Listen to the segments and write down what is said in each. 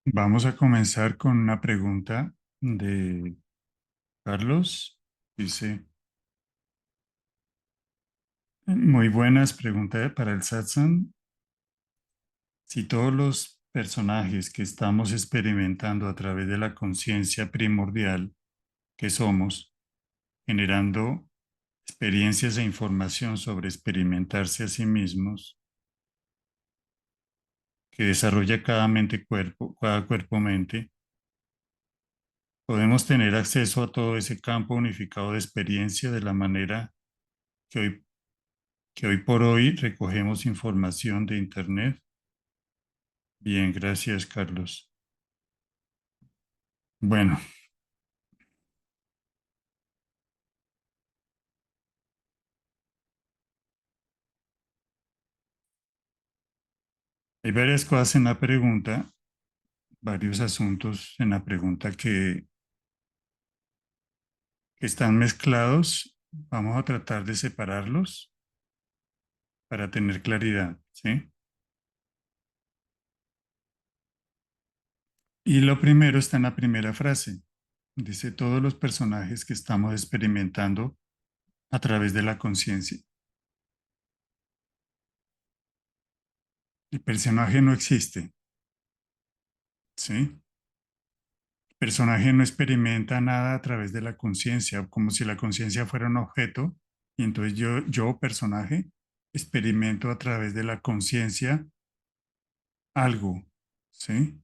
Vamos a comenzar con una pregunta de Carlos. Dice, muy buenas preguntas para el satsang. Si todos los personajes que estamos experimentando a través de la conciencia primordial que somos, generando experiencias e información sobre experimentarse a sí mismos, que desarrolla cada cuerpo-mente, podemos tener acceso a todo ese campo unificado de experiencia de la manera que hoy por hoy recogemos información de Internet. Bien, gracias, Carlos. Bueno, hay varias cosas en la pregunta, varios asuntos en la pregunta que están mezclados. Vamos a tratar de separarlos para tener claridad, ¿sí? Y lo primero está en la primera frase. Dice todos los personajes que estamos experimentando a través de la conciencia. El personaje no existe, ¿sí? Personaje no experimenta nada a través de la conciencia, como si la conciencia fuera un objeto, y entonces yo, personaje, experimento a través de la conciencia algo, ¿sí?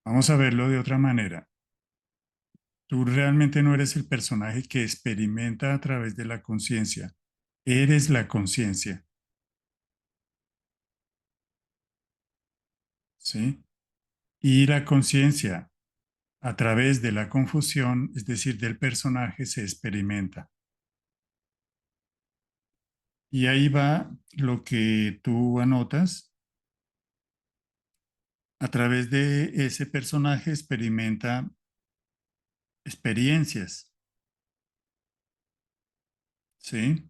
Vamos a verlo de otra manera. Tú realmente no eres el personaje que experimenta a través de la conciencia, eres la conciencia, ¿sí? Y la conciencia, a través de la confusión, es decir, del personaje, se experimenta. Y ahí va lo que tú anotas. A través de ese personaje experimenta experiencias, ¿sí?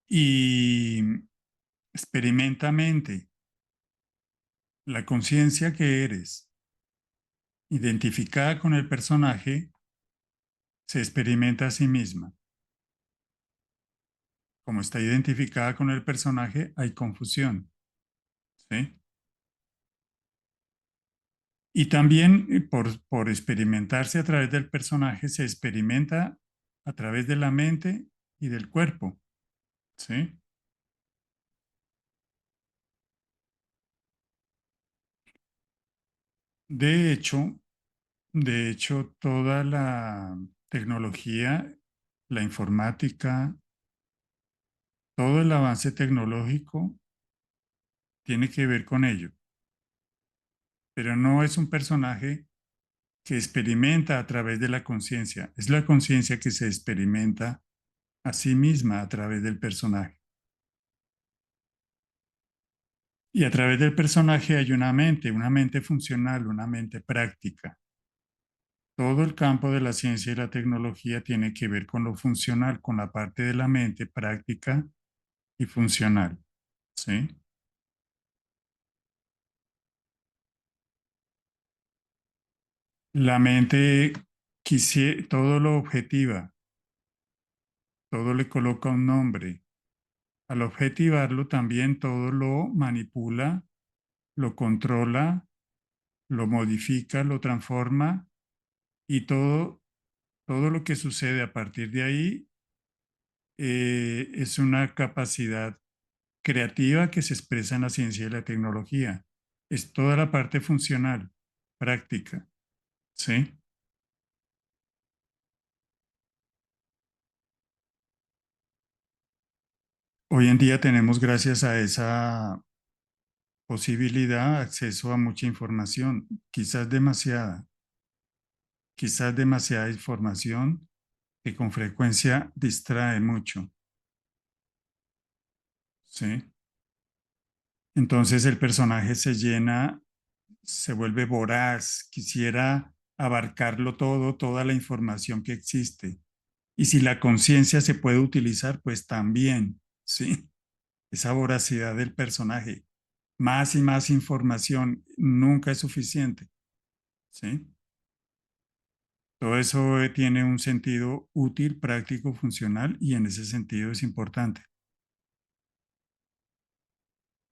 Y experimenta mente, la conciencia que eres, identificada con el personaje, se experimenta a sí misma. Como está identificada con el personaje, hay confusión, ¿sí? Y también por experimentarse a través del personaje, se experimenta a través de la mente y del cuerpo, ¿sí? De hecho, De hecho, toda la tecnología, la informática, todo el avance tecnológico tiene que ver con ello, pero no es un personaje que experimenta a través de la conciencia, es la conciencia que se experimenta a sí misma a través del personaje. Y a través del personaje hay una mente funcional, una mente práctica. Todo el campo de la ciencia y la tecnología tiene que ver con lo funcional, con la parte de la mente práctica y funcional, ¿sí? La mente todo lo objetiva, todo le coloca un nombre. Al objetivarlo también todo lo manipula, lo controla, lo modifica, lo transforma y todo lo que sucede a partir de ahí es una capacidad creativa que se expresa en la ciencia y la tecnología. Es toda la parte funcional, práctica, ¿sí? Hoy en día tenemos, gracias a esa posibilidad, acceso a mucha información, quizás demasiada información que con frecuencia distrae mucho, ¿sí? Entonces el personaje se llena, se vuelve voraz, quisiera abarcarlo todo, toda la información que existe Y si la conciencia se puede utilizar, pues también, ¿sí? Esa voracidad del personaje. Más y más información nunca es suficiente, ¿sí? Todo eso tiene un sentido útil, práctico, funcional y en ese sentido es importante.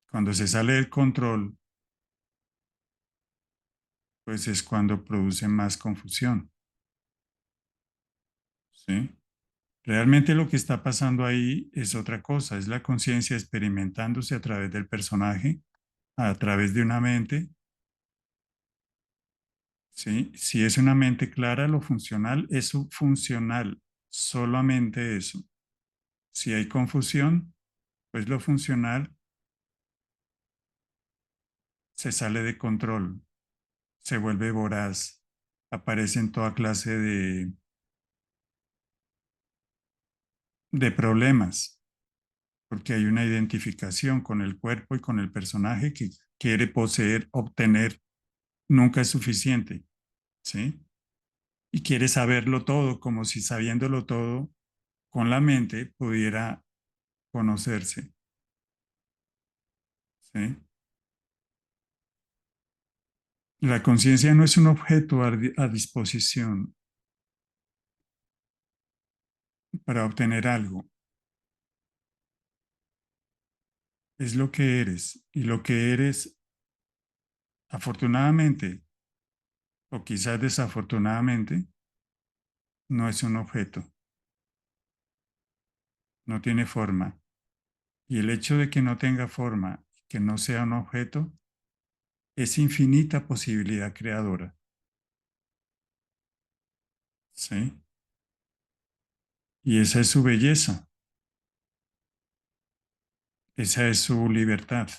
Cuando se sale del control, pues es cuando produce más confusión, ¿sí? Realmente lo que está pasando ahí es otra cosa, es la conciencia experimentándose a través del personaje, a través de una mente, ¿sí? Si es una mente clara, lo funcional es funcional, solamente eso. Si hay confusión, pues lo funcional se sale de control, se vuelve voraz, aparecen toda clase de problemas, porque hay una identificación con el cuerpo y con el personaje que quiere poseer, obtener, nunca es suficiente, ¿sí? Y quiere saberlo todo, como si sabiéndolo todo con la mente pudiera conocerse, ¿sí? La conciencia no es un objeto a disposición para obtener algo, es lo que eres y lo que eres, afortunadamente o quizás desafortunadamente, no es un objeto, no tiene forma. Y el hecho de que no tenga forma, que no sea un objeto, es infinita posibilidad creadora, ¿sí? Y esa es su belleza, esa es su libertad,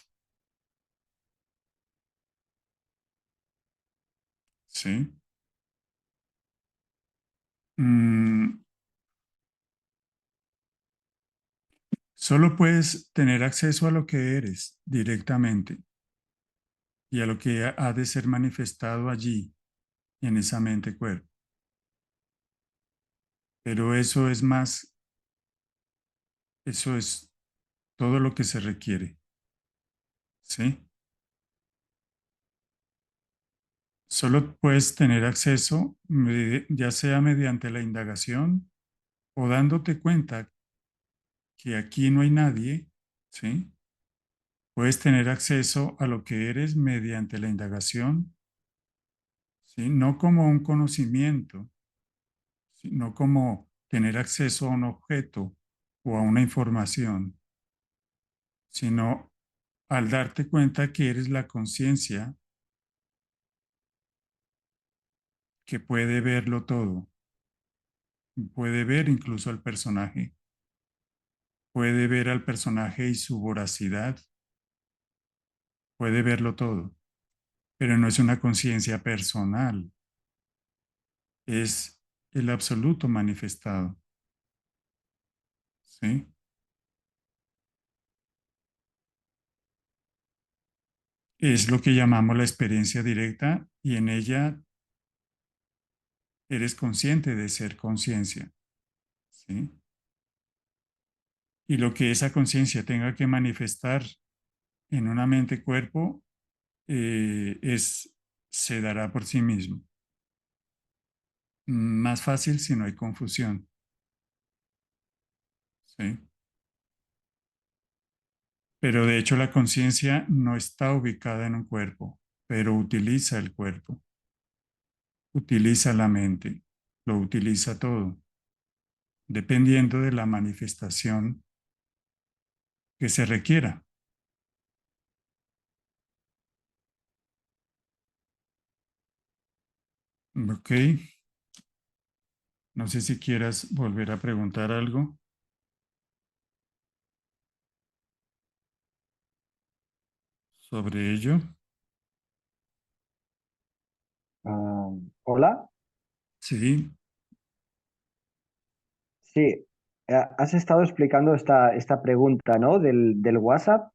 ¿sí? Mm, solo puedes tener acceso a lo que eres directamente y a lo que ha de ser manifestado allí, en esa mente cuerpo. Pero eso es más, eso es todo lo que se requiere, ¿sí? Solo puedes tener acceso, ya sea mediante la indagación o dándote cuenta que aquí no hay nadie, ¿sí? Puedes tener acceso a lo que eres mediante la indagación, ¿sí? No como un conocimiento, sino como tener acceso a un objeto o a una información, sino al darte cuenta que eres la conciencia que puede verlo todo, puede ver incluso al personaje, puede ver al personaje y su voracidad, puede verlo todo, pero no es una conciencia personal, es el absoluto manifestado, ¿sí? Es lo que llamamos la experiencia directa y en ella eres consciente de ser conciencia, ¿sí? Y lo que esa conciencia tenga que manifestar en una mente-cuerpo se dará por sí mismo. Más fácil si no hay confusión, ¿sí? Pero de hecho la conciencia no está ubicada en un cuerpo, pero utiliza el cuerpo, utiliza la mente, lo utiliza todo, dependiendo de la manifestación que se requiera. Ok, no sé si quieras volver a preguntar algo sobre ello. Ah, hola, Sí, sí, has estado explicando esta pregunta, ¿no? Del WhatsApp.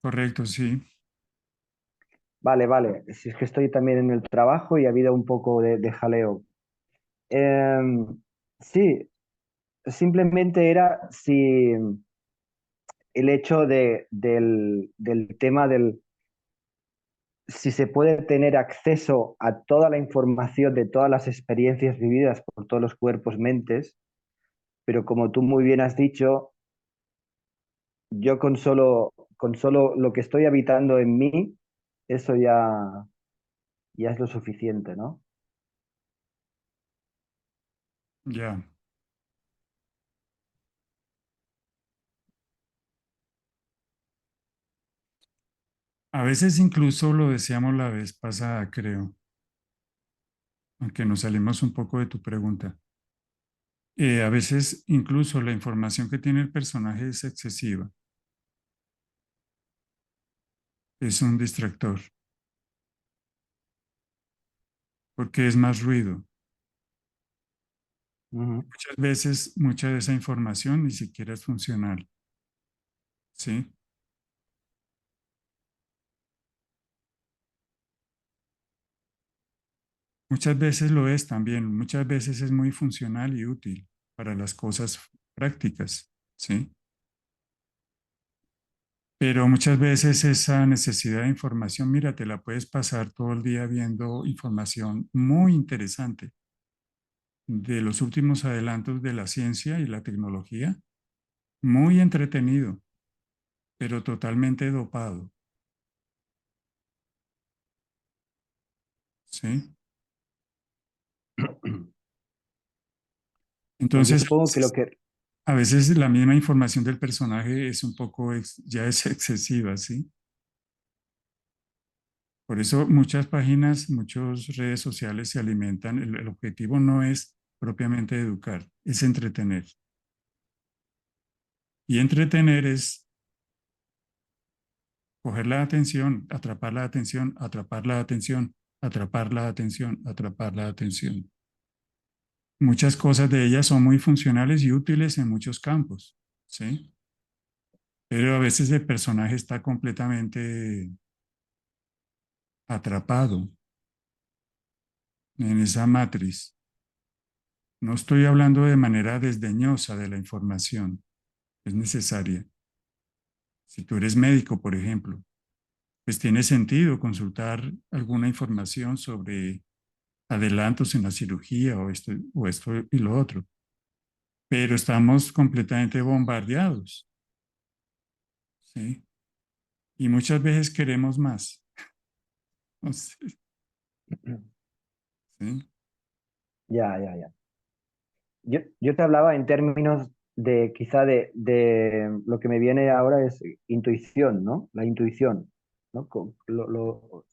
correcto, sí. Vale, vale, si es que estoy también en el trabajo y ha habido un poco de jaleo. Sí, simplemente era si el hecho del tema del si se puede tener acceso a toda la información de todas las experiencias vividas por todos los cuerpos, mentes, pero como tú muy bien has dicho, yo con solo lo que estoy habitando en mí, eso ya es lo suficiente, ¿no? Ya. A veces incluso lo decíamos la vez pasada, creo, aunque nos salimos un poco de tu pregunta. A veces incluso la información que tiene el personaje es excesiva, es un distractor, porque es más ruido. Ujú. Muchas veces, mucha de esa información ni siquiera es funcional, ¿sí? Muchas veces lo es también, muchas veces es muy funcional y útil para las cosas prácticas, ¿sí? Pero muchas veces esa necesidad de información, mira, te la puedes pasar todo el día viendo información muy interesante de los últimos adelantos de la ciencia y la tecnología, muy entretenido, pero totalmente dopado, ¿sí? Bueno, yo Entonces, supongo que lo que... a veces la misma información del personaje es un poco, ya es excesiva, ¿sí? Por eso muchas páginas, muchas redes sociales se alimentan. El objetivo no es propiamente educar, es entretener. Y entretener es coger la atención, atrapar la atención, atrapar la atención, atrapar la atención, atrapar la atención. Muchas cosas de ellas son muy funcionales y útiles en muchos campos, ¿sí? Pero a veces el personaje está completamente atrapado en esa matriz. No estoy hablando de manera desdeñosa de la información, es necesaria. Si tú eres médico, por ejemplo, pues tiene sentido consultar alguna información sobre adelantos en la cirugía o esto y lo otro, pero estamos completamente bombardeados, ¿sí? Y muchas veces queremos más, no sé, ¿sí? Ya, ya, ya. Yo te hablaba en términos de quizá de lo que me viene ahora es intuición, ¿no? La intuición, ¿no?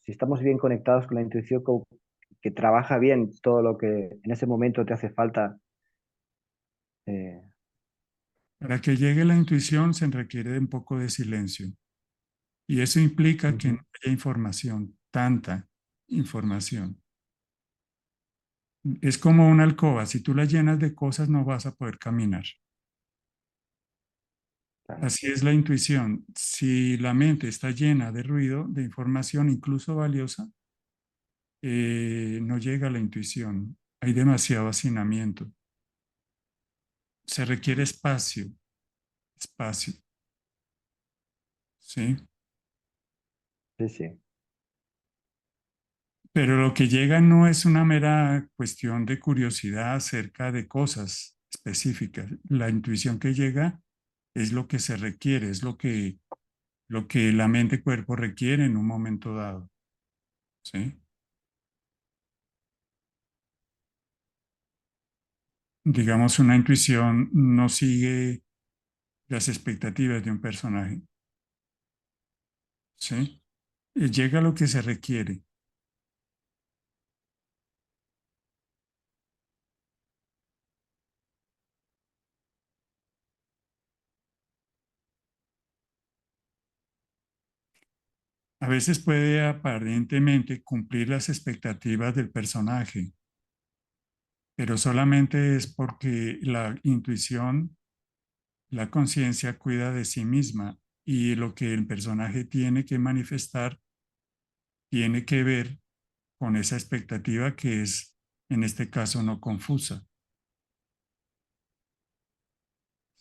Si estamos bien conectados con la intuición, que trabaja bien todo lo que en ese momento te hace falta. eh, Para que llegue la intuición se requiere de un poco de silencio y eso implica que no Ujú. haya información, tanta información. Es como una alcoba, si tú la llenas de cosas no vas a poder caminar. Claro. Así es la intuición. Si la mente está llena de ruido, de información, incluso valiosa, no llega a la intuición. Hay demasiado hacinamiento. Se requiere espacio, espacio, ¿sí? Sí, sí, Pero lo que llega no es una mera cuestión de curiosidad acerca de cosas específicas. La intuición que llega es lo que se requiere, es lo que la mente-cuerpo requiere en un momento dado, ¿sí? Digamos, una intuición no sigue las expectativas de un personaje, ¿sí? Llega lo que se requiere. A veces puede aparentemente cumplir las expectativas del personaje, pero solamente es porque la intuición, la conciencia cuida de sí misma y lo que el personaje tiene que manifestar tiene que ver con esa expectativa que es, en este caso, no confusa.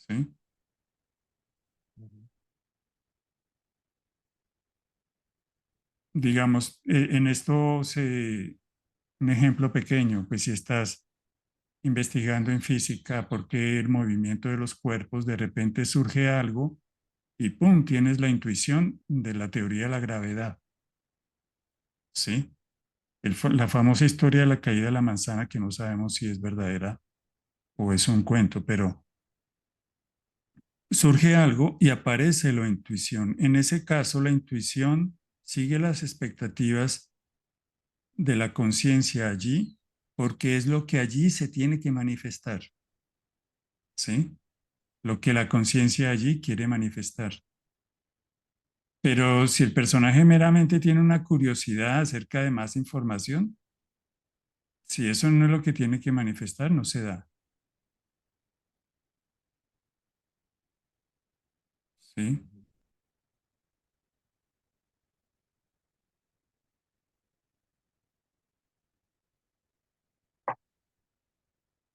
¿sí? Digamos, en esto un ejemplo pequeño, pues si estás investigando en física por qué el movimiento de los cuerpos de repente surge algo y ¡pum! Tienes la intuición de la teoría de la gravedad, ¿sí? La famosa historia de la caída de la manzana, que no sabemos si es verdadera o es un cuento, pero surge algo y aparece la intuición. En ese caso, la intuición sigue las expectativas de la conciencia allí, porque es lo que allí se tiene que manifestar, ¿sí? Lo que la conciencia allí quiere manifestar. Pero si el personaje meramente tiene una curiosidad acerca de más información, si eso no es lo que tiene que manifestar, no se da, ¿sí?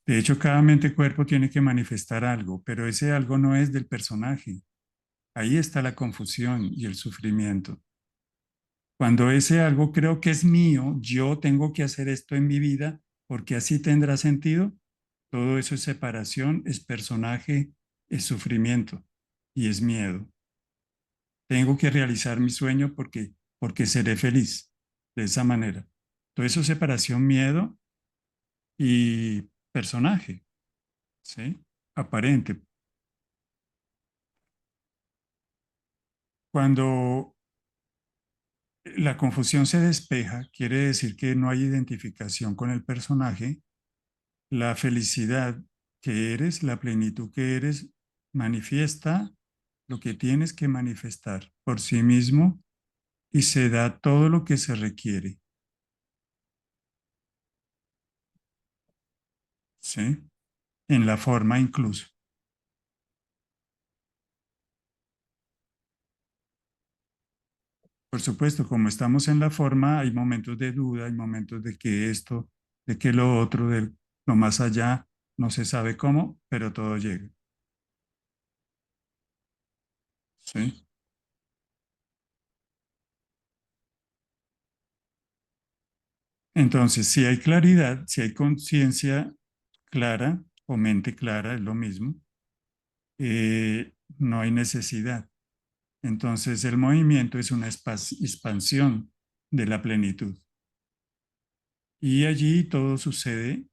De hecho, cada mente-cuerpo tiene que manifestar algo, pero ese algo no es del personaje. Ahí está la confusión y el sufrimiento. Cuando ese algo creo que es mío, yo tengo que hacer esto en mi vida porque así tendrá sentido, todo eso es separación, es personaje, es sufrimiento y es miedo. Tengo que realizar mi sueño porque seré feliz de esa manera. Todo eso es separación, miedo y personaje, ¿sí? Aparente. Cuando la confusión se despeja, quiere decir que no hay identificación con el personaje. La felicidad que eres, la plenitud que eres, manifiesta lo que tienes que manifestar por sí mismo y se da todo lo que se requiere, ¿sí? En la forma incluso. Por supuesto, como estamos en la forma, hay momentos de duda, hay momentos de que esto, de que lo otro, de lo más allá, no se sabe cómo, pero todo llega, ¿sí? Entonces, si hay claridad, si hay conciencia clara o mente clara, es lo mismo, no hay necesidad. Entonces, el movimiento es una expansión de la plenitud. Y allí todo sucede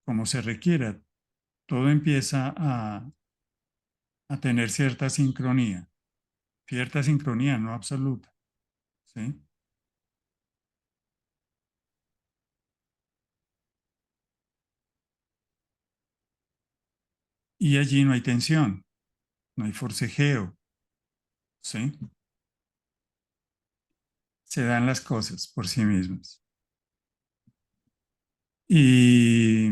como se requiera. Todo empieza a tener cierta sincronía, no absoluta, ¿sí? Y allí no hay tensión, no hay forcejeo, ¿sí? Se dan las cosas por sí mismas. Y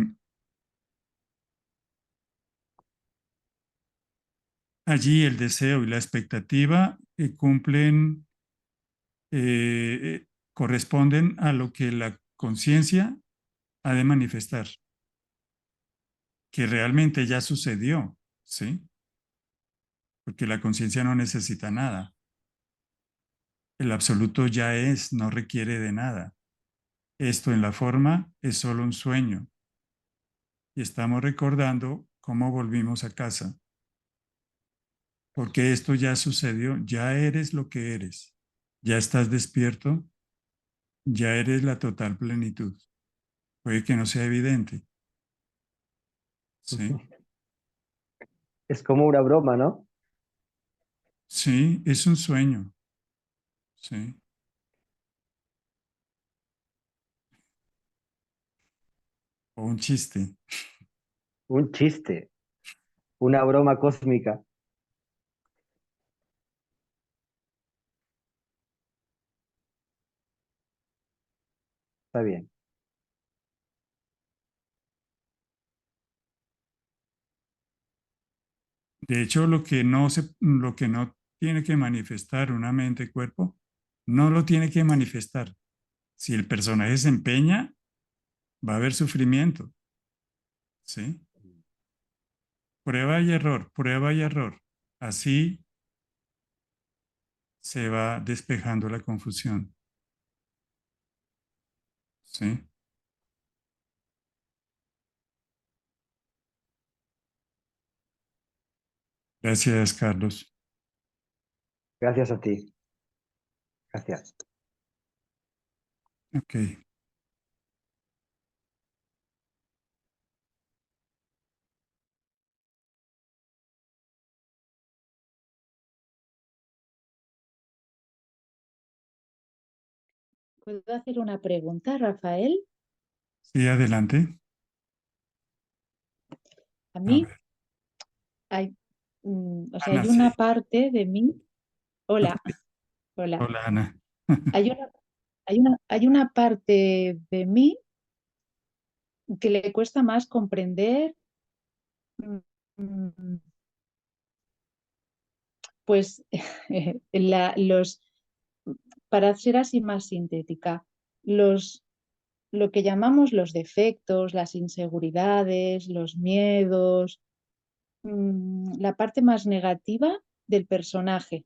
allí el deseo y la expectativa corresponden a lo que la conciencia ha de manifestar, que realmente ya sucedió, ¿sí? Porque la conciencia no necesita nada. El absoluto ya es, no requiere de nada. Esto en la forma es solo un sueño y estamos recordando cómo volvimos a casa, porque esto ya sucedió, ya eres lo que eres, ya estás despierto, ya eres la total plenitud. Puede que no sea evidente, ¿sí? Es como una broma, ¿no? Sí, es un sueño, ¿sí? O un chiste. Un chiste, una broma cósmica. Está bien. De hecho, lo que no tiene que manifestar una mente-cuerpo, no lo tiene que manifestar. Si el personaje se empeña, va a haber sufrimiento, ¿sí? prueba y error. Así se va despejando la confusión. ¿Sí? Gracias, Carlos. Gracias a ti. Gracias. Ok. ¿Puedo hacer una pregunta, Rafael? Sí, adelante. A A mí ver, hay, o sea, Ana, hay sí. una parte de mí. Hola, hola. Hola, Ana. Hay una, hay una parte de mí que le cuesta más comprender, mm, mm, pues, los, para ser así más sintética, los, lo que llamamos los defectos, las inseguridades, los miedos, la parte más negativa del personaje.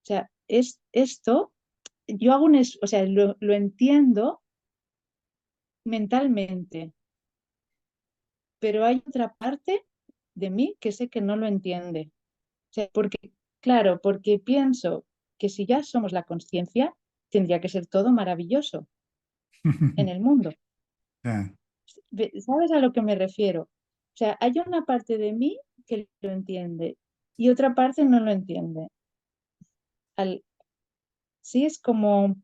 O sea, es esto, yo hago o sea, lo entiendo mentalmente, pero hay otra parte de mí que sé que no lo entiende. O sea, porque, claro, porque pienso que si ya somos la conciencia, tendría que ser todo maravilloso en el mundo. Ya. ¿Sabes a lo que me refiero? O sea, hay una parte de mí que lo entiende y otra parte no lo entiende. Al, sí, es como, o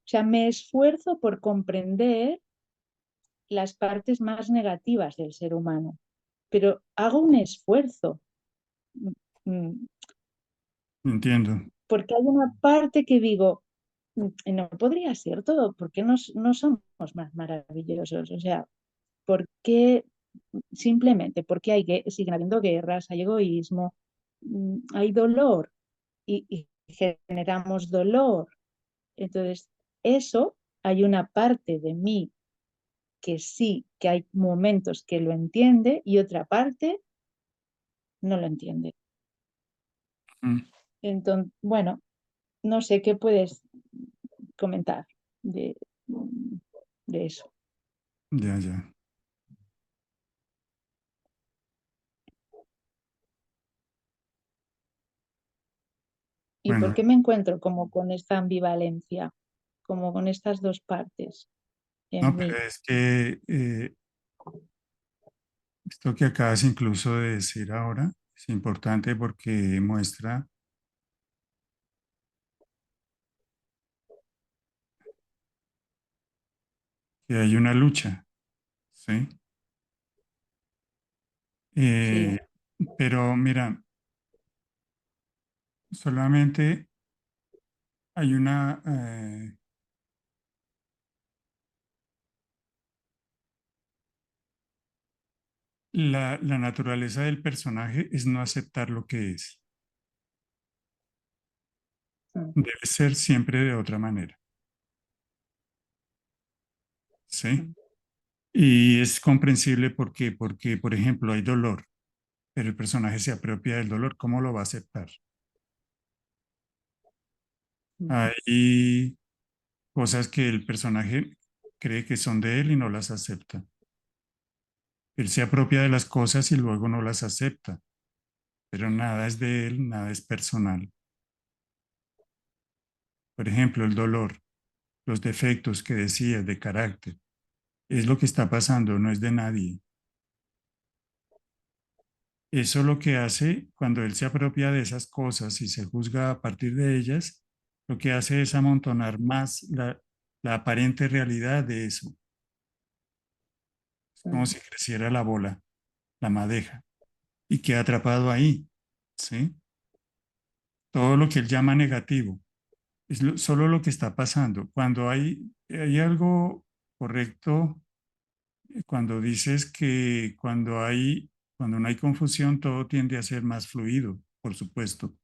sea, me esfuerzo por comprender las partes más negativas del ser humano, pero hago un esfuerzo, mm, Entiendo. porque hay una parte que digo, no podría ser todo, ¿por qué no somos más maravillosos? O sea, ¿por qué simplemente, porque siguen habiendo guerras, hay egoísmo, hay dolor y generamos dolor? Entonces, eso, hay una parte de mí que sí, que hay momentos que lo entiende y otra parte no lo entiende. Mm, Entonces, bueno, no sé qué puedes comentar de, de eso. ya, ya. ¿Y por Bueno, qué me encuentro como con esta ambivalencia, como con estas dos partes no, en pero mí? es que esto que acabas incluso de decir ahora es importante porque muestra que hay una lucha, ¿sí? Sí, Eh, pero mira, solamente hay la naturaleza del personaje es no aceptar lo que es. mm, Debe ser siempre de otra manera, ¿sí? mm, Y es comprensible porque, por ejemplo, hay dolor, pero el personaje se apropia del dolor, ¿cómo lo va a aceptar? mm, Hay cosas que el personaje cree que son de él y no las acepta. Él se apropia de las cosas y luego no las acepta, pero nada es de él, nada es personal. Por ejemplo, el dolor, los defectos que decías de carácter, es lo que está pasando, no es de nadie. Eso lo que hace cuando él se apropia de esas cosas y se juzga a partir de ellas, lo que hace es amontonar más la aparente realidad de eso. Es como mm, si creciera la bola, la madeja, y queda atrapado ahí, ¿sí? Todo lo que él llama negativo es solo lo que está pasando. Cuando hay algo correcto, cuando dices que cuando no hay confusión, todo tiende a ser más fluido, por supuesto,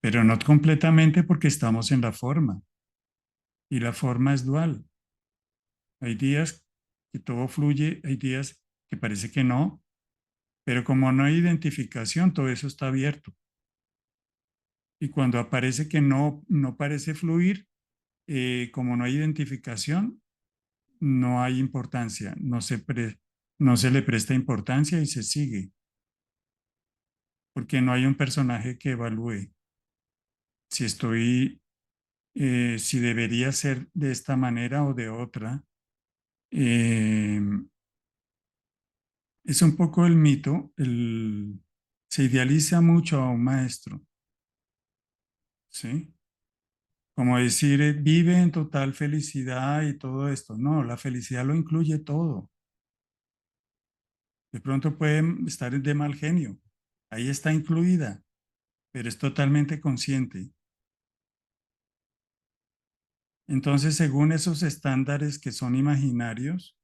pero no completamente porque estamos en la forma y la forma es dual. Hay días que todo fluye, hay días que parece que no, Pero como no hay identificación, todo eso está abierto. Y cuando aparece que no parece fluir, como no hay identificación, no hay importancia, no se le presta importancia y se sigue, porque no hay un personaje que evalúe si si debería ser de esta manera o de otra. Eh, es un poco el mito, se idealiza mucho a un maestro, ¿sí? Como decir, vive en total felicidad y todo esto. No, la felicidad lo incluye todo. De pronto puede estar de mal genio. Ahí está incluida, pero es totalmente consciente. Entonces, según esos estándares que son imaginarios,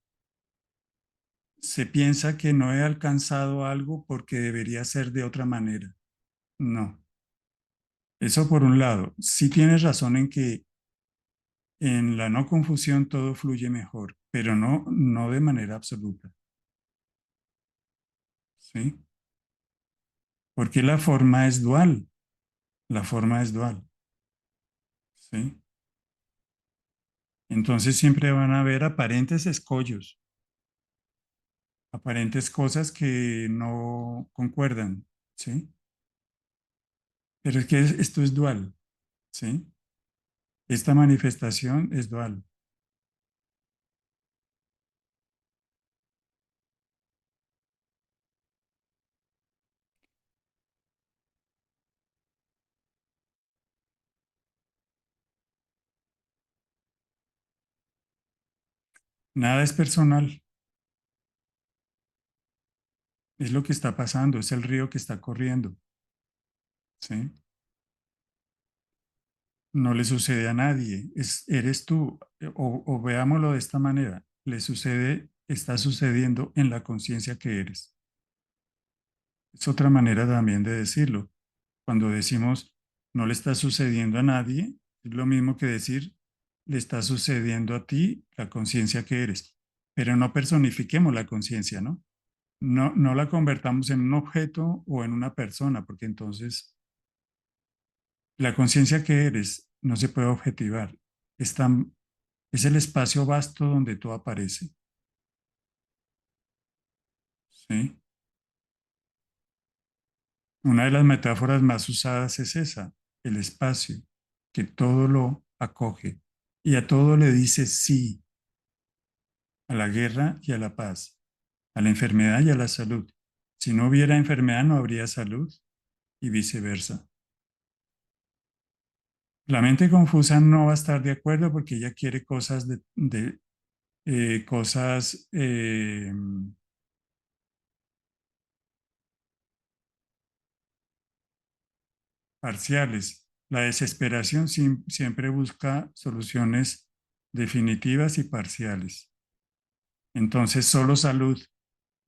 se piensa que no he alcanzado algo porque debería ser de otra manera. No, eso por un lado. Sí tienes razón en que en la no confusión todo fluye mejor, pero no de manera absoluta. ¿Sí? Porque la forma es dual. La forma es dual. ¿Sí? Entonces siempre van a haber aparentes escollos, aparentes cosas que no concuerdan. ¿Sí? Pero es que esto es dual. ¿Sí? Esta manifestación es dual. Nada es personal. Es lo que está pasando, es el río que está corriendo. ¿Sí? No le sucede a nadie, eres tú. O veámoslo de esta manera, le sucede, está sucediendo en la conciencia que eres. Es otra manera también de decirlo. Cuando decimos no le está sucediendo a nadie, es lo mismo que decir le está sucediendo a ti la conciencia que eres. Pero no personifiquemos la conciencia, ¿no? No la convertamos en un objeto o en una persona, porque entonces la conciencia que eres no se puede objetivar. Es, es el espacio vasto donde todo aparece. ¿Sí? Una de las metáforas más usadas es esa, el espacio, que todo lo acoge y a todo le dice sí, a la guerra y a la paz, a la enfermedad y a la salud. Si no hubiera enfermedad, no habría salud y viceversa. La mente confusa no va a estar de acuerdo porque ella quiere cosas cosas parciales. La desesperación siempre busca soluciones definitivas y parciales. Entonces, solo salud.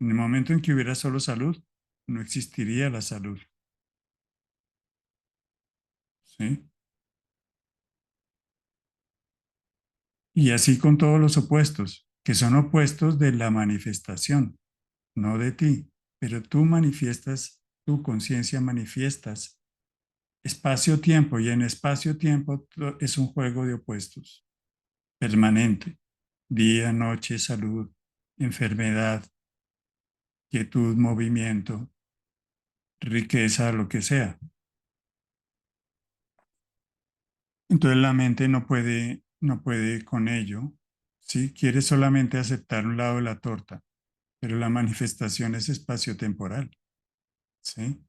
En el momento en que hubiera solo salud, no existiría la salud. ¿Sí? Y así con todos los opuestos, que son opuestos de la manifestación, no de ti. Pero tú manifiestas, tu conciencia manifiestas espacio-tiempo y en espacio-tiempo es un juego de opuestos permanente. Día, noche, salud, enfermedad, quietud, movimiento, riqueza, lo que sea. Entonces la mente no puede con ello, ¿sí? Quiere solamente aceptar un lado de la torta, pero la manifestación es espacio-temporal, ¿sí?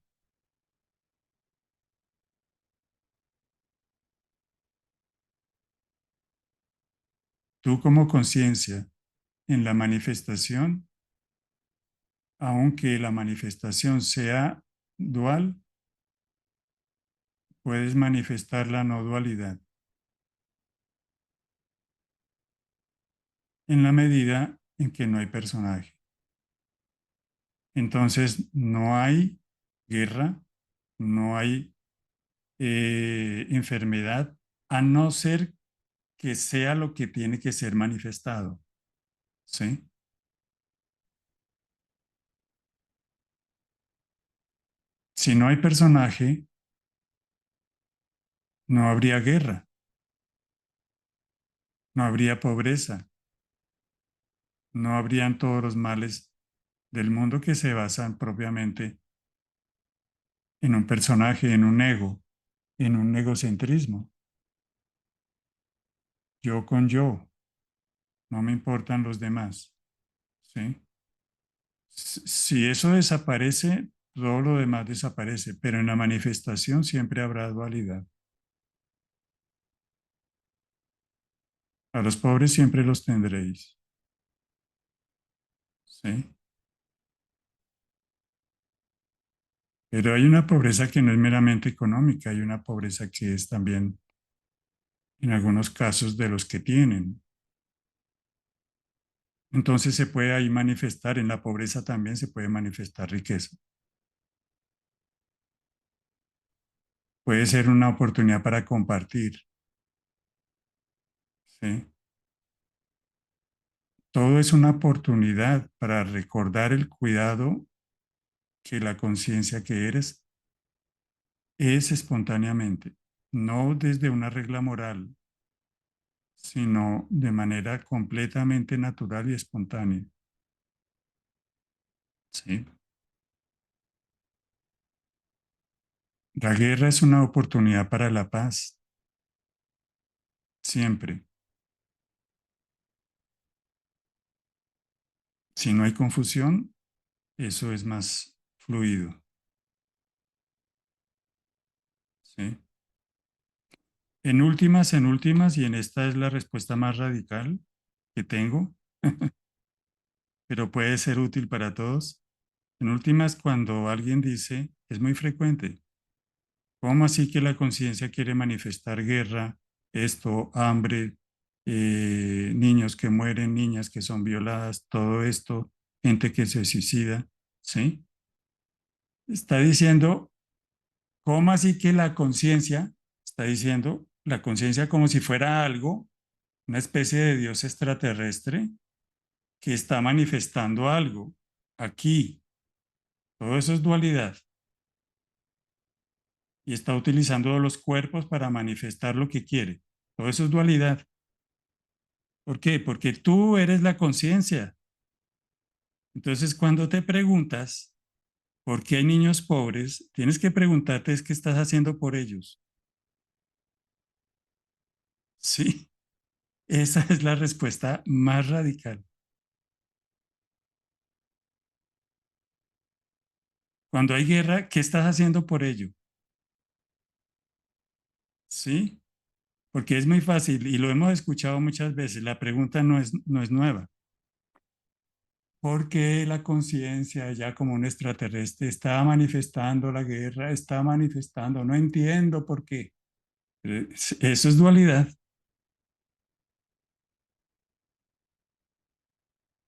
Tú como conciencia en la manifestación, aunque la manifestación sea dual, puedes manifestar la no dualidad en la medida en que no hay personaje. Entonces, no hay guerra, no hay enfermedad, a no ser que sea lo que tiene que ser manifestado. ¿Sí? Si no hay personaje, no habría guerra, no habría pobreza, no habrían todos los males del mundo que se basan propiamente en un personaje, en un ego, en un egocentrismo. Yo con yo, no me importan los demás, ¿sí? Si eso desaparece, todo lo demás desaparece, pero en la manifestación siempre habrá dualidad. A los pobres siempre los tendréis, ¿sí? Pero hay una pobreza que no es meramente económica, hay una pobreza que es también, en algunos casos, de los que tienen. Entonces se puede ahí manifestar, en la pobreza también se puede manifestar riqueza. Puede ser una oportunidad para compartir, ¿sí? Todo es una oportunidad para recordar el cuidado que la conciencia que eres es espontáneamente, no desde una regla moral, sino de manera completamente natural y espontánea, ¿sí? La guerra es una oportunidad para la paz, siempre. Si no hay confusión, eso es más fluido, ¿sí? En últimas, y en esta es la respuesta más radical que tengo, pero puede ser útil para todos. En últimas, cuando alguien dice, es muy frecuente, ¿cómo así que la conciencia quiere manifestar guerra, esto, hambre, niños que mueren, niñas que son violadas, todo esto, gente que se suicida? ¿Sí? Está diciendo, ¿cómo así que la conciencia, está diciendo, la conciencia como si fuera algo, una especie de Dios extraterrestre que está manifestando algo aquí? Todo eso es dualidad y está utilizando los cuerpos para manifestar lo que quiere. Todo eso es dualidad. ¿Por qué? Porque tú eres la conciencia. Entonces, cuando te preguntas por qué hay niños pobres, tienes que preguntarte es qué estás haciendo por ellos. Sí, esa es la respuesta más radical. Cuando hay guerra, ¿qué estás haciendo por ello? Sí, porque es muy fácil y lo hemos escuchado muchas veces. La pregunta no es nueva. ¿Por qué la conciencia, ya como un extraterrestre, está manifestando la guerra, está manifestando? No entiendo por qué. Eso es dualidad.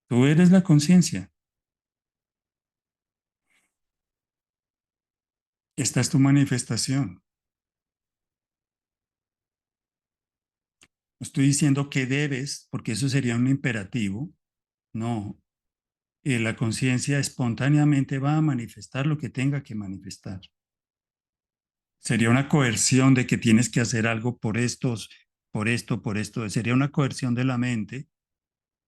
Tú eres la conciencia. Esta es tu manifestación. No estoy diciendo que debes, porque eso sería un imperativo. No, la conciencia espontáneamente va a manifestar lo que tenga que manifestar. Sería una coerción de que tienes que hacer algo por estos, por esto, por esto. Sería una coerción de la mente,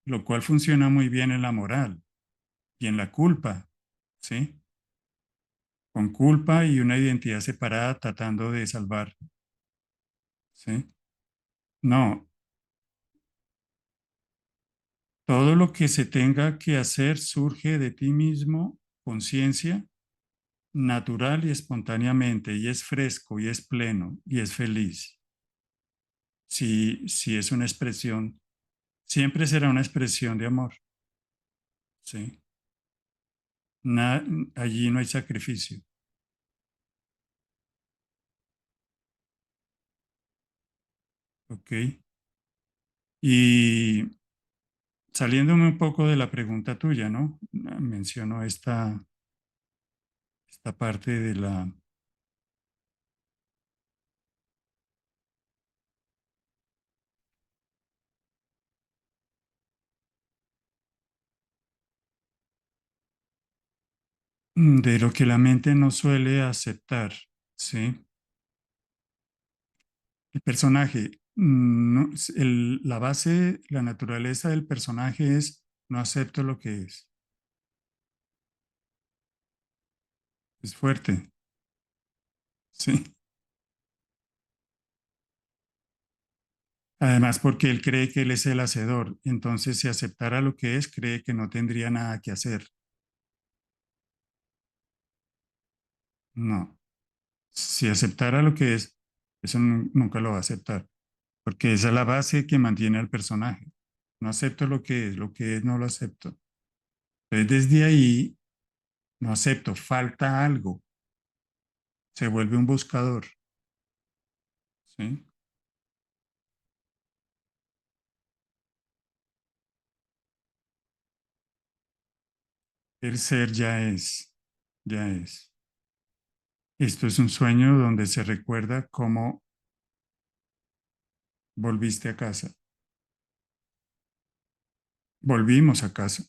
lo cual funciona muy bien en la moral y en la culpa, ¿sí? Con culpa y una identidad separada tratando de salvar, ¿sí? No, todo lo que se tenga que hacer surge de ti mismo, conciencia, natural y espontáneamente, y es fresco, y es pleno, y es feliz. Si es una expresión, siempre será una expresión de amor, ¿sí? Allí no hay sacrificio, ¿ok? Y saliéndome un poco de la pregunta tuya, ¿no? Menciono esta parte de la... de lo que la mente no suele aceptar, ¿sí? El personaje, la base, la naturaleza del personaje es no acepto lo que es fuerte, ¿sí? Además, porque él cree que él es el hacedor, entonces si aceptara lo que es, cree que no tendría nada que hacer. No, si aceptara lo que es, eso nunca lo va a aceptar, porque esa es la base que mantiene al personaje. No acepto lo que es no lo acepto. Entonces, desde ahí, no acepto, falta algo, se vuelve un buscador, ¿sí? El ser ya es, ya es. Esto es un sueño donde se recuerda cómo volviste a casa. Volvimos a casa.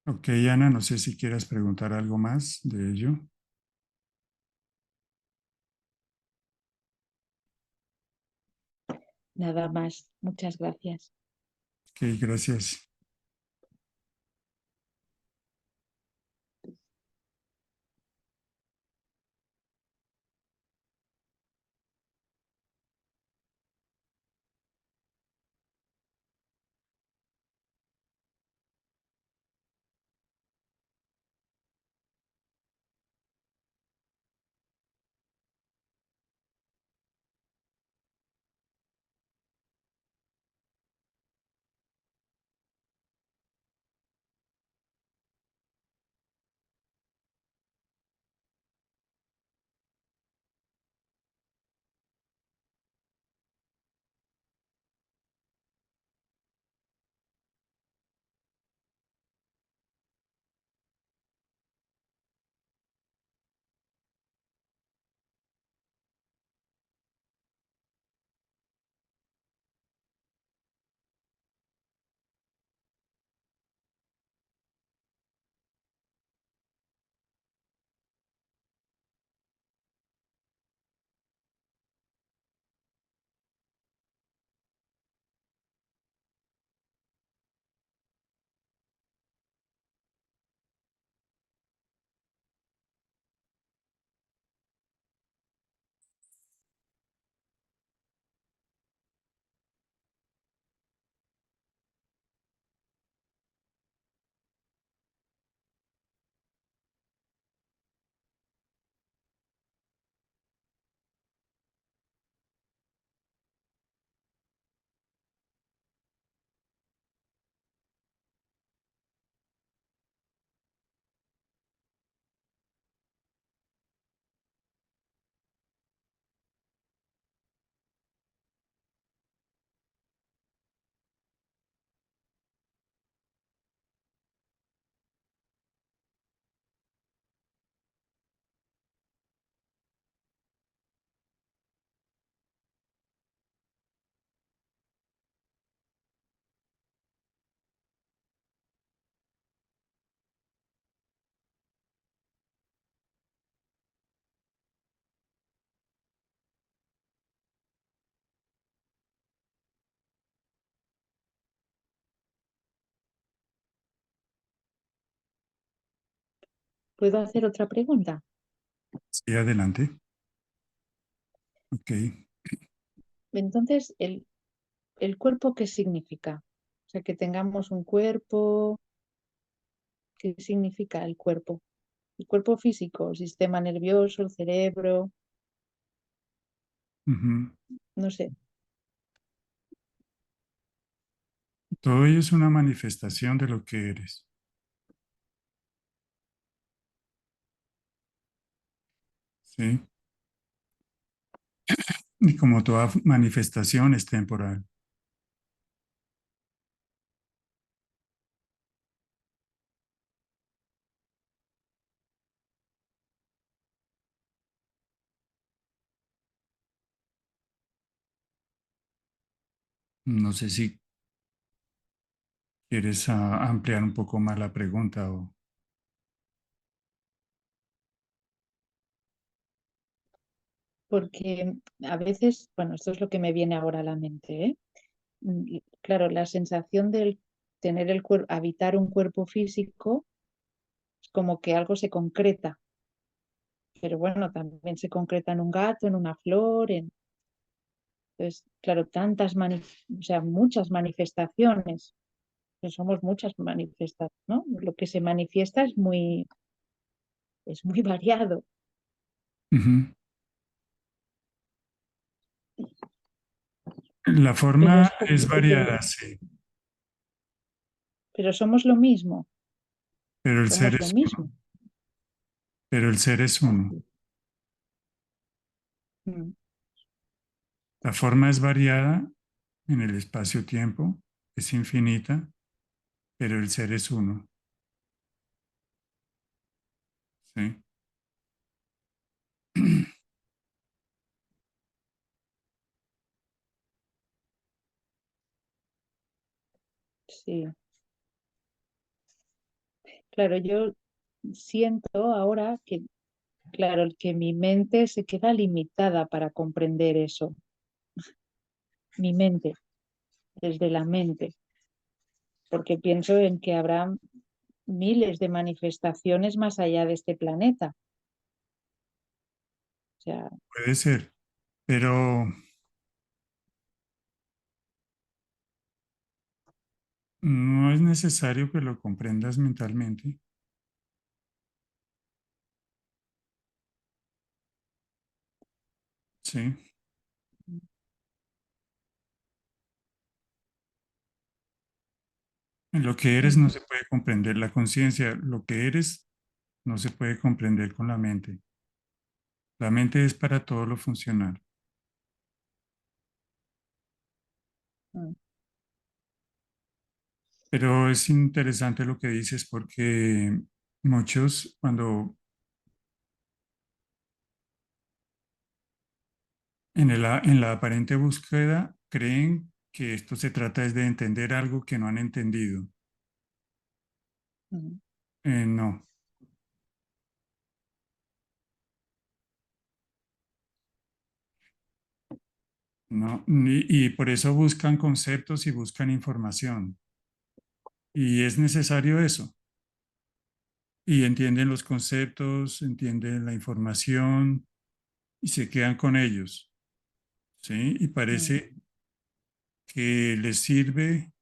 Ok, Ana, no sé si quieras preguntar algo más de ello. Nada más. Muchas gracias. Ok, gracias. ¿Puedo hacer otra pregunta? Sí, adelante. Ok. Entonces, ¿el cuerpo qué significa? O sea, que tengamos un cuerpo, ¿qué significa el cuerpo? el cuerpo físico, el sistema nervioso, el cerebro, Ujú. no sé. Todo ello es una manifestación de lo que eres. ¿Sí? Y como toda manifestación es temporal. No sé si quieres ampliar un poco más la pregunta o... Porque a veces, bueno, esto es lo que me viene ahora a la mente, ¿eh? Y, claro, la sensación del tener el cuerpo, habitar un cuerpo físico, es como que algo se concreta, pero bueno, también se concreta en un gato, en una flor, en, entonces, claro, o sea, muchas manifestaciones, que somos muchas manifestaciones, ¿no? Lo que se manifiesta es muy variado, Ujú. La pero forma es como, es variada, sí, pero somos lo mismo, pero el ser somos lo es mismo. uno. Pero el ser es uno. Mm, La forma es variada en el espacio-tiempo, es infinita, pero el ser es uno. ¿Sí? sí, claro, yo siento ahora que, claro, que mi mente se queda limitada para comprender eso, mi mente, desde la mente, porque pienso en que habrá miles de manifestaciones más allá de este planeta. O sea, Puede ser, pero no es necesario que lo comprendas mentalmente. ¿Sí? Lo que eres no mm, se puede comprender. La conciencia, lo que eres, no se puede comprender con la mente. La mente es para todo lo funcional. mm, Pero es interesante lo que dices porque muchos cuando en la aparente búsqueda creen que esto se trata es de entender algo que no han entendido. mm, No, no. Y por eso buscan conceptos y buscan información. Y es necesario eso. Y entienden los conceptos, entienden la información y se quedan con ellos. ¿Sí? Y mm, parece que les sirve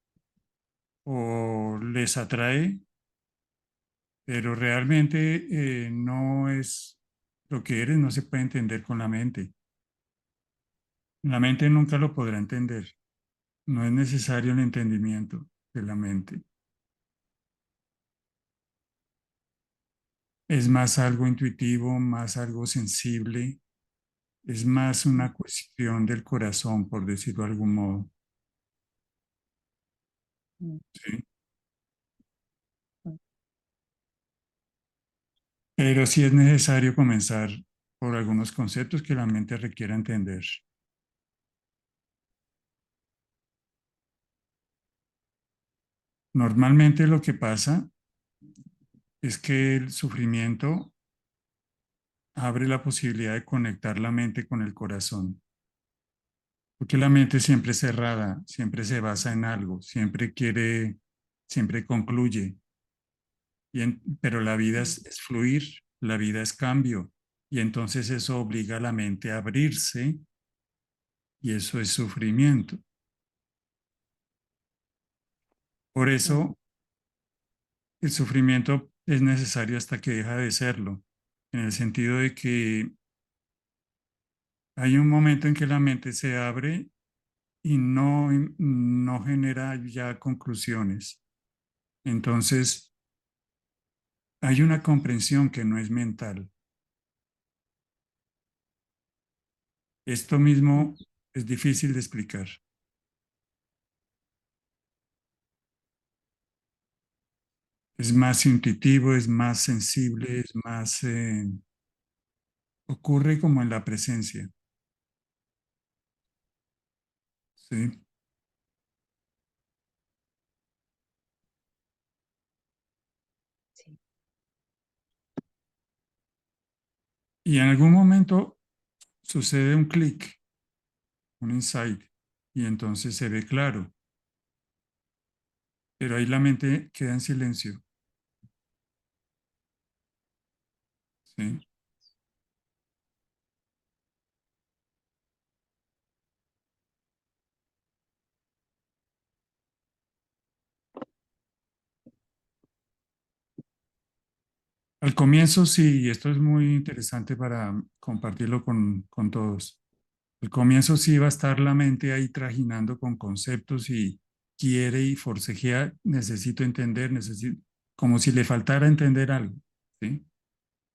o les atrae, pero realmente no es lo que eres, no se puede entender con la mente. La mente nunca lo podrá entender. No es necesario el entendimiento de la mente. Es más algo intuitivo, más algo sensible, es más mm, una cuestión del corazón, por decirlo de algún modo. mm, ¿Sí? mm, Pero sí es necesario comenzar por algunos conceptos que la mente requiera entender. Normalmente lo que pasa es que el sufrimiento abre la posibilidad de conectar la mente con el corazón, porque la mente siempre es cerrada, siempre se basa en algo, siempre quiere, siempre concluye, pero la vida mm, es fluir, la vida es cambio, y entonces eso obliga a la mente a abrirse y eso es sufrimiento. Por mm, eso el sufrimiento es necesario hasta que deja de serlo, en el sentido de que hay un momento en que la mente se abre y no genera ya conclusiones. Entonces, hay una comprensión que no es mental. Esto mismo es difícil de explicar. Es más intuitivo, es más sensible, es más... ocurre como en la presencia. ¿Sí? Sí, Y en algún momento sucede un clic, un insight, y entonces se ve claro, pero ahí la mente queda en silencio. ¿Sí? Al comienzo sí, y esto es muy interesante para compartirlo con todos. Al comienzo sí va a estar la mente ahí trajinando con conceptos y quiere y forcejea, necesito entender, necesito, como si le faltara entender algo. ¿Sí?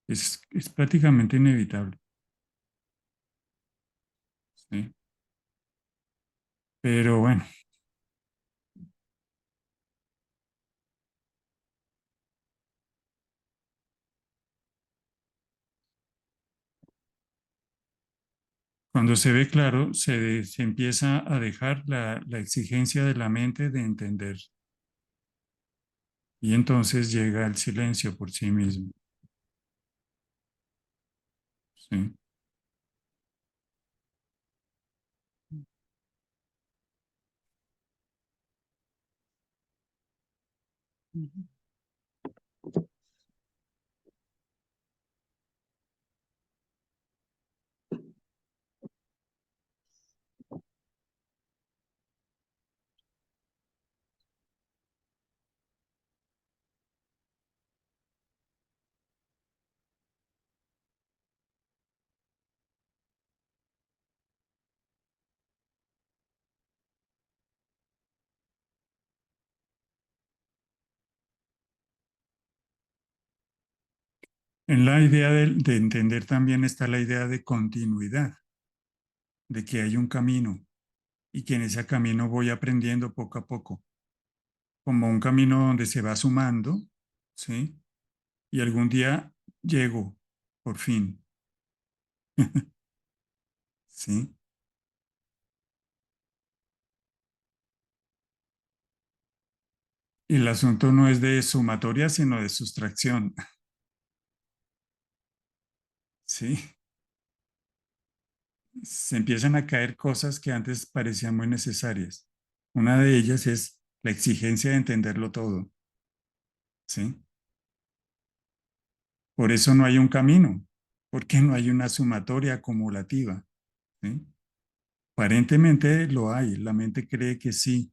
Es prácticamente inevitable. ¿Sí? Pero bueno, cuando se ve claro, se empieza a dejar la exigencia de la mente de entender. Y entonces llega el silencio por sí mismo. ¿Sí? ujú, En la idea de entender también está la idea de continuidad, de que hay un camino y que en ese camino voy aprendiendo poco a poco, como un camino donde se va sumando, ¿sí? Y algún día llego, por fin, ¿sí? Y el asunto no es de sumatoria, sino de sustracción, ¿sí? Se empiezan a caer cosas que antes parecían muy necesarias. Una de ellas es la exigencia de entenderlo todo, ¿sí? Por eso no hay un camino, porque no hay una sumatoria acumulativa, ¿sí? Aparentemente lo hay, la mente cree que sí,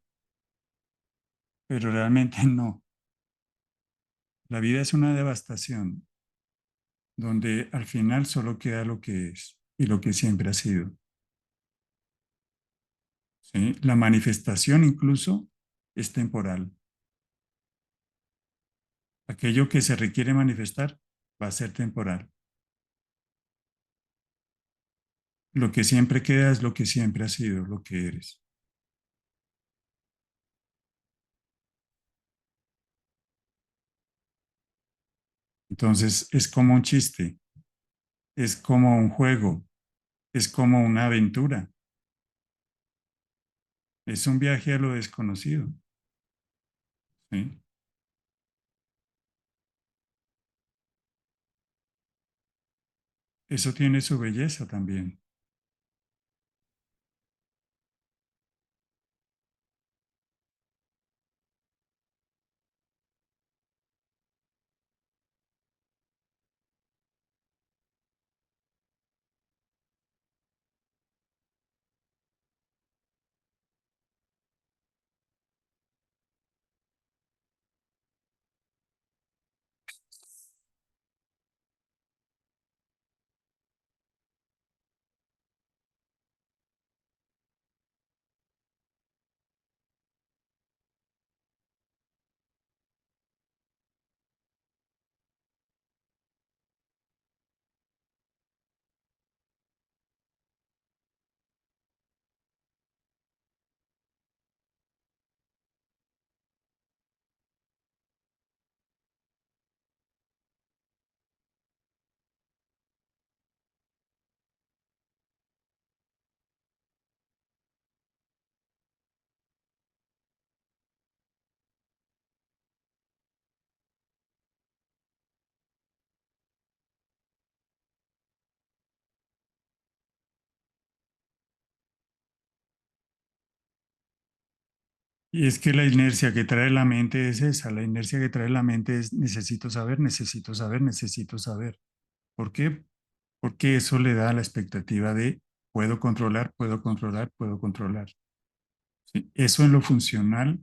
pero realmente no. La vida es una devastación donde al final solo queda lo que es y lo que siempre ha sido, ¿sí? La manifestación incluso es temporal. Aquello que se requiere manifestar va a ser temporal. Lo que siempre queda es lo que siempre ha sido, lo que eres. Entonces es como un chiste, es como un juego, es como una aventura, es un viaje a lo desconocido, ¿sí? Eso tiene su belleza también. Y es que la inercia que trae la mente es esa, la inercia que trae la mente es necesito saber, necesito saber, necesito saber. ¿Por qué? Porque eso le da la expectativa de puedo controlar, puedo controlar, puedo controlar. ¿Sí? Eso en lo funcional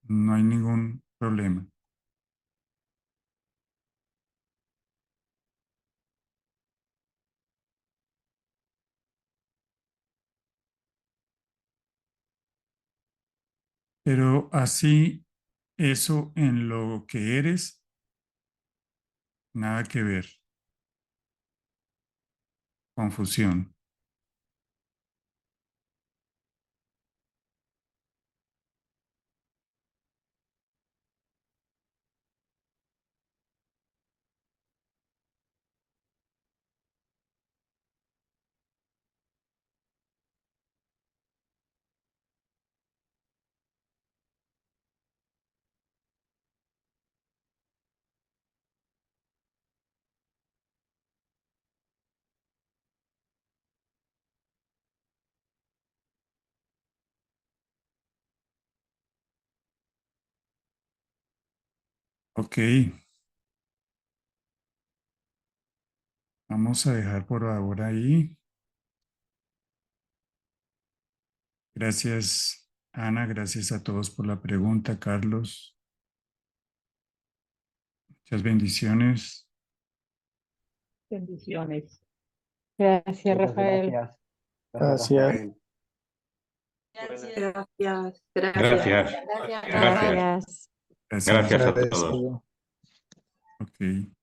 no hay ningún problema. Pero así, eso en lo que eres, nada que ver. Confusión. Ok, vamos a dejar por ahora ahí. Gracias, Ana. Gracias a todos por la pregunta, Carlos. Muchas bendiciones. Bendiciones. Gracias, Muchas Rafael. gracias. Gracias. Rafael. Gracias. Gracias. Gracias. Gracias. Gracias. Gracias. Gracias a todos. Agradecido. Ok.